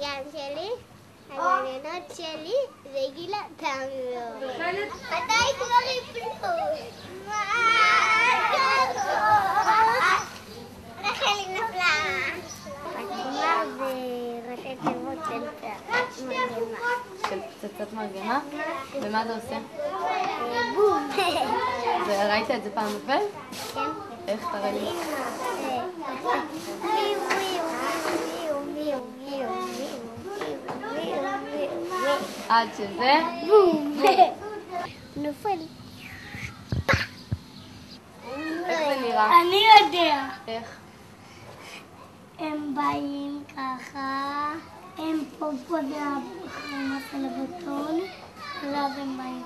הגן שלי, הגננות שלי, זה גילה תמיור. מתי כבר יפלו? רחלי נפלה. חתימה וראשי תיבות של מרגמה. של פצצת מרגמה? ומה זה עושה? בום. ראית את זה פעם נופל? כן. איך תראה לי? עד שזה? בום. נופל. איך זה נראה? אני יודע. איך? הם באים ככה, הם פה על הבטון, ואז הם באים.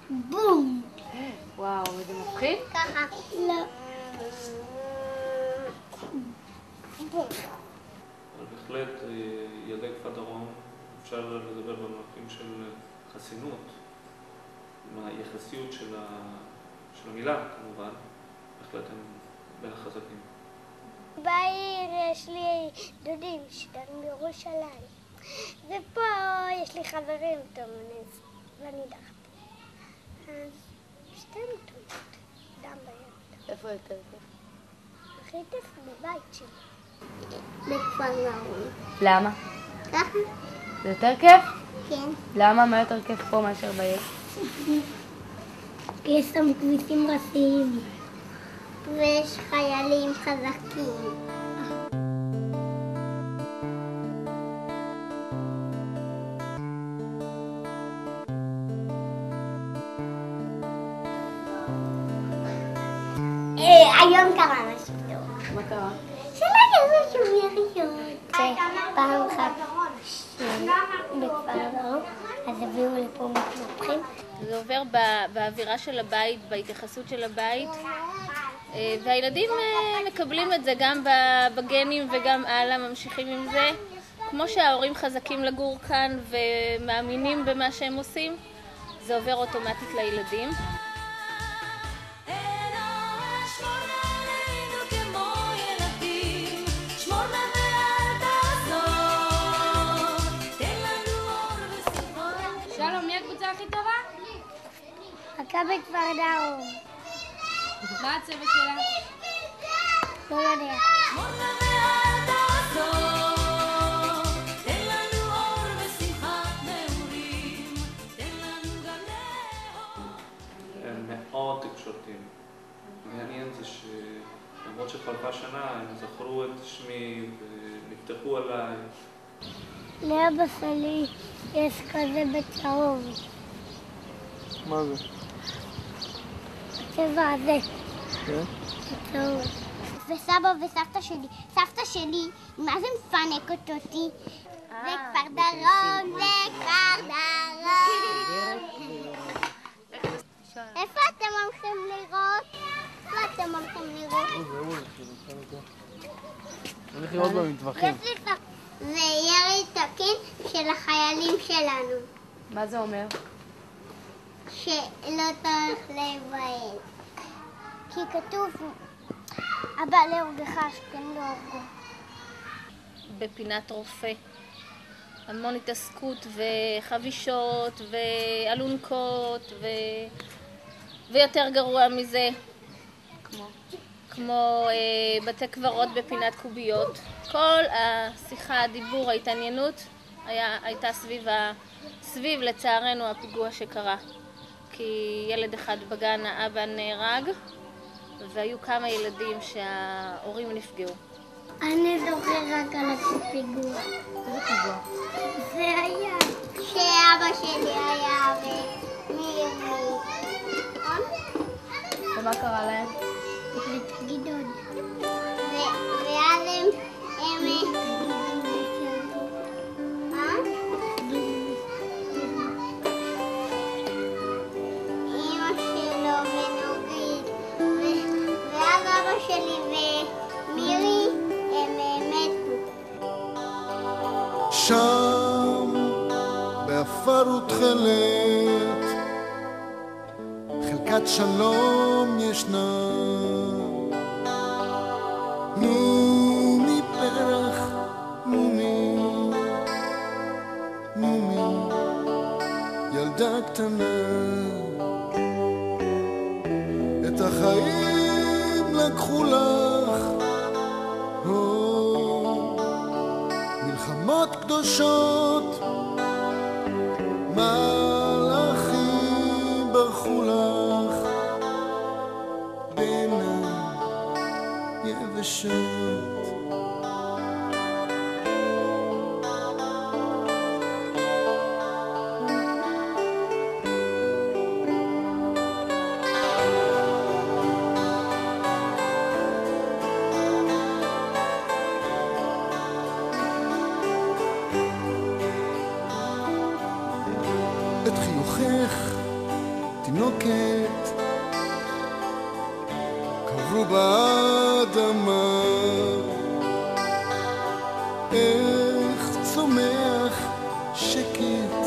בום! וואו, וזה מפחיד? ככה. לא. בום. אבל בהחלט ילדי כפר דרום אפשר לדבר במונחים של חסינות, עם היחסיות של המילה כמובן, בהחלט הם בין החזקים. בעיר יש לי דודים שגרים בירושלים, ופה יש לי חברים תומנס, ואני דחתי. אז שתי תומנות, דם ביד. איפה יותר כיף? הכי כיף בבית שלי. בכפר דרום. למה? ככה? זה יותר כיף? כן. למה? מה יותר כיף פה מאשר בעיר? יש שם כבישים ראשיים. ויש חיילים חזקים. היום קרה משהו טוב. מה קרה? שלא יהיה משהו יריות. פעם אחת בכפר דרום, אז הביאו לפה מתנפחים. זה עובר באווירה של הבית, בהתייחסות של הבית, והילדים מקבלים את זה גם בגנים וגם הלאה, ממשיכים עם זה. כמו שההורים חזקים לגור כאן ומאמינים במה שהם עושים, זה עובר אוטומטית לילדים. שלום, מי הקבוצה הכי טובה? מכבי כפר דרום. מה הצבע שלה? לא יודע. הם מאוד תקשורתיים. מעניין זה שלמרות שחלפה שנה הם זכרו את שמי ונפתחו עליי. לאבא שלי יש כזה בצהוב. מה זה? הצבע הזה. כן? בצהוב. וסבא וסבתא שלי, סבתא שלי, מה זה מפנקת אותי? בכפר דרום, בכפר דרום. איפה אתם הולכים לראות? איפה אתם הולכים לראות? הולך לראות במטווחים. יש לי זה ירי תקין של החיילים שלנו. מה זה אומר? שלא צריך לבעט. כי כתוב, אבא להורגך השכן לא הורגו. בפינת רופא. המון התעסקות וחבישות ואלונקות ויותר גרוע מזה. כמו בתי קברות בפינת קוביות. כל השיחה, הדיבור, ההתעניינות הייתה סביב לצערנו הפיגוע שקרה. כי ילד אחד בגן, האבא נהרג, והיו כמה ילדים שההורים נפגעו. אני זוכר רק על הפיגוע. איזה פיגוע? זה היה שאבא שלי היה ומימי. ומה קרה להם? ותגיד עוד. ואז הם... אמא שלו ונורית, ואז אבא שלי ומירי הם מתו. שם באפר ותכלת חלקת שלום ישנה, נו מפרח קטנה, את החיים לקחו לך, מלחמות קדושות, מלאכים ברחו לך בין היבשות. את חיוכך תינוקת קברו באדמה, איך צומח שקט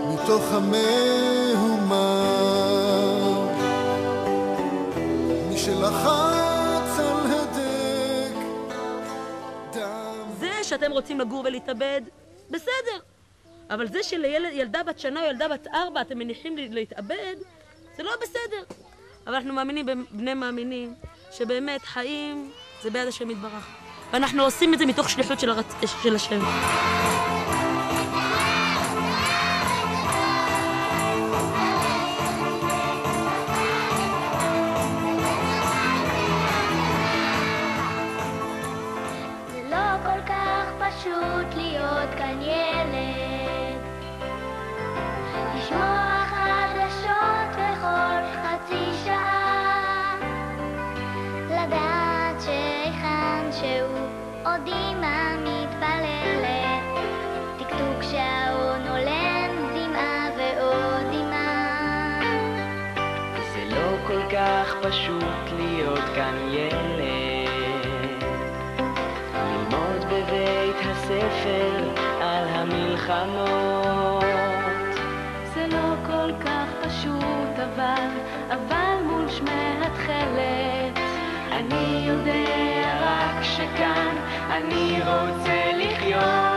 מתוך המהומה, מי שלחץ על הדק דם. זה שאתם רוצים לגור ולהתאבד, בסדר. אבל זה שלילדה בת שנה או ילדה בת 4 אתם מניחים להתאבד, זה לא בסדר. אבל אנחנו מאמינים בבני מאמינים שבאמת חיים זה ביד השם יתברך. ואנחנו עושים את זה מתוך שליחות של השם. זה לא כל כך פשוט להיות כאן ילד, לשמוע חדשות בכל חצי שעה, לדעת שהיכן שהוא עוד אמא מתפללת, תקתוק שעון עולם דמעה ועוד דמעה. זה לא כל כך פשוט להיות כאן ילד, ללמוד בבית הספר על המלחמות. זה לא כל כך פשוט, אבל מול שמי התכלת אני יודע רק שכאן אני רוצה לחיות.